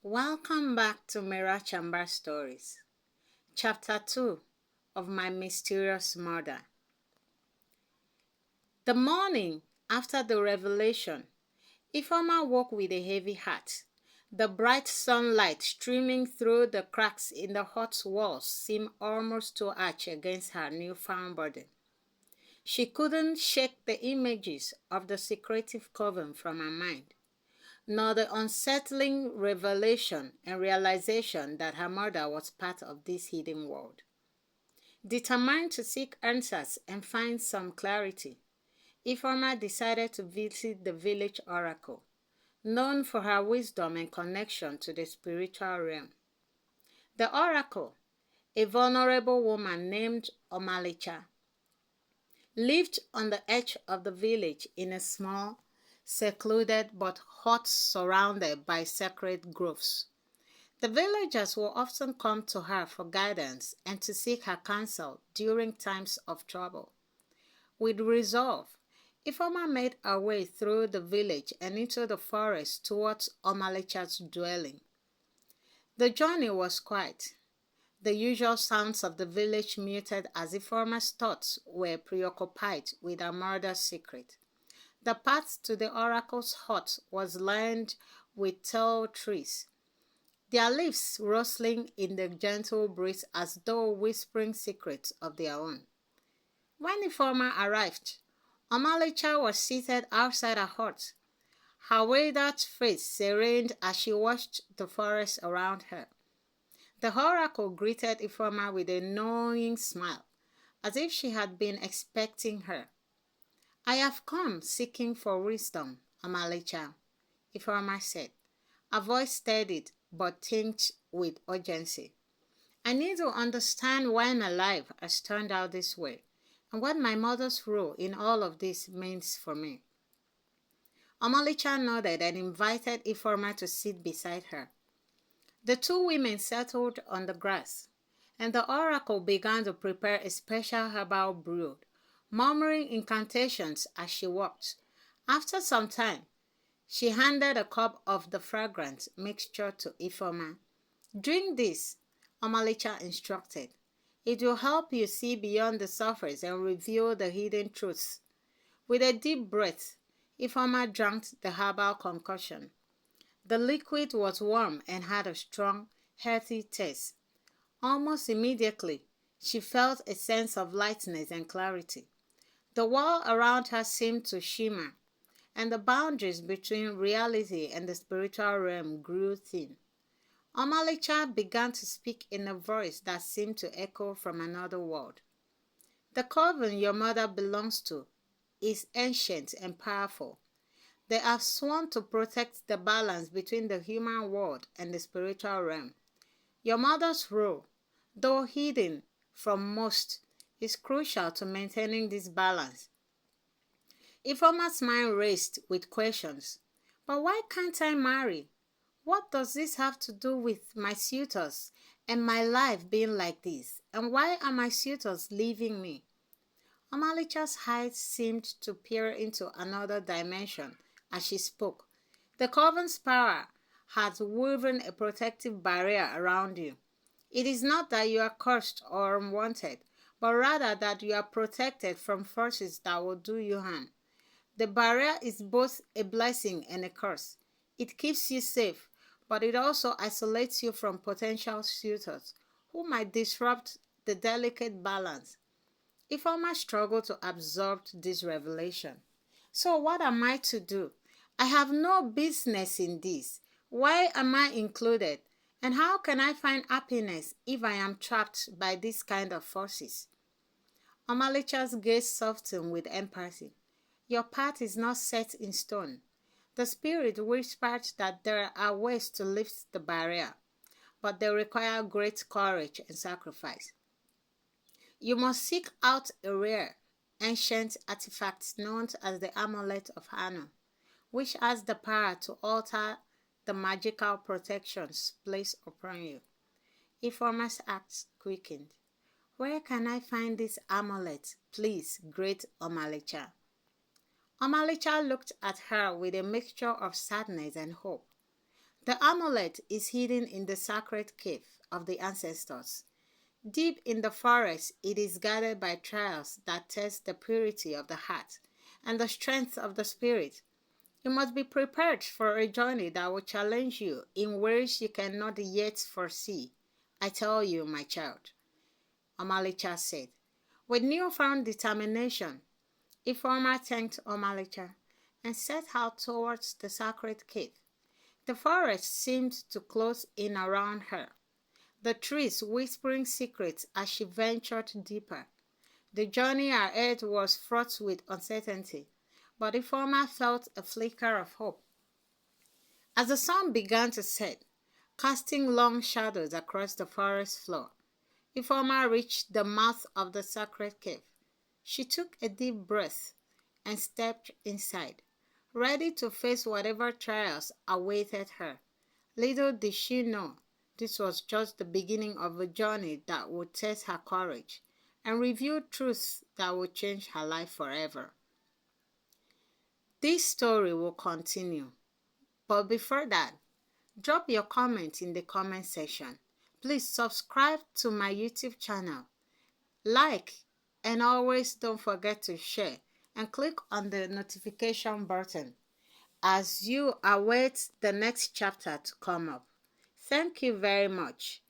Welcome back to Mira Chamber Stories, Chapter 2 of My Mysterious Murder. The morning after the revelation, Ifeoma woke with a heavy heart. The bright sunlight streaming through the cracks in the hut walls seemed almost to arch against her newfound burden. She couldn't shake the images of the secretive coven from her mind, nor the unsettling revelation and realization that her mother was part of this hidden world. Determined to seek answers and find some clarity, Ifeoma decided to visit the village oracle, known for her wisdom and connection to the spiritual realm. The oracle, a vulnerable woman named Omalicha, lived on the edge of the village in a small, secluded but hut surrounded by sacred groves. The villagers will often come to her for guidance and to seek her counsel during times of trouble. With resolve, Ifeoma made her way through the village and into the forest towards Omalicha's dwelling. The journey was quiet, the usual sounds of the village muted as Ifeoma's thoughts were preoccupied with her murder's secret. The path to the oracle's hut was lined with tall trees, their leaves rustling in the gentle breeze as though whispering secrets of their own. When Ifeoma arrived, Omalicha was seated outside her hut, her withered face serene as she watched the forest around her. The oracle greeted Ifeoma with a knowing smile, as if she had been expecting her. "I have come seeking for wisdom, Omalicha," Ifeoma said, her voice steadied but tinged with urgency. "I need to understand why my life has turned out this way, and what my mother's role in all of this means for me." Omalicha nodded and invited Ifeoma to sit beside her. The two women settled on the grass, and the oracle began to prepare a special herbal brew, murmuring incantations as she walked. After some time, she handed a cup of the fragrant mixture to Ifeoma. "Drink this," Omalicha instructed. "It will help you see beyond the surface and reveal the hidden truths." With a deep breath, Ifeoma drank the herbal concoction. The liquid was warm and had a strong, hearty taste. Almost immediately, she felt a sense of lightness and clarity. The world around her seemed to shimmer, and the boundaries between reality and the spiritual realm grew thin. Omalicha began to speak in a voice that seemed to echo from another world. "The coven your mother belongs to is ancient and powerful. They have sworn to protect the balance between the human world and the spiritual realm. Your mother's role, though hidden from most, is crucial to maintaining this balance." Ifeoma's mind raced with questions. "But why can't I marry? What does this have to do with my suitors and my life being like this? And why are my suitors leaving me?" Omalicha's eyes seemed to peer into another dimension as she spoke. "The coven's power has woven a protective barrier around you. It is not that you are cursed or unwanted, but rather that you are protected from forces that will do you harm. The barrier is both a blessing and a curse. It keeps you safe, but it also isolates you from potential suitors who might disrupt the delicate balance." Ifeoma struggled to absorb this revelation. "So what am I to do? I have no business in this. Why am I included? And how can I find happiness if I am trapped by this kind of forces?" Omalicha's gaze softened with empathy. "Your path is not set in stone. The spirit whispered that there are ways to lift the barrier, but they require great courage and sacrifice. You must seek out a rare, ancient artifact known as the Amulet of Anu, which has the power to alter the magical protections placed upon you." Ifeoma's act quickened. "Where can I find this amulet, please, great Omalicha?" Omalicha looked at her with a mixture of sadness and hope. The amulet is hidden in the sacred cave of the ancestors. Deep in the forest, it is guarded by trials that test the purity of the heart and the strength of the spirit. You must be prepared for a journey that will challenge you in ways you cannot yet foresee. I tell you, my child, Omalicha said. With newfound determination, Ifeoma thanked Omalicha and set out towards the sacred cave. The forest seemed to close in around her, the trees whispering secrets as she ventured deeper. The journey ahead was fraught with uncertainty, but Ifeoma felt a flicker of hope. As the sun began to set, casting long shadows across the forest floor, Ifeoma reached the mouth of the sacred cave. She took a deep breath and stepped inside, ready to face whatever trials awaited her. Little did she know this was just the beginning of a journey that would test her courage and reveal truths that would change her life forever. This story will continue, but before that, drop your comment in the comment section. Please subscribe to my YouTube channel, like, and always don't forget to share and click on the notification button as you await the next chapter to come up. Thank you very much.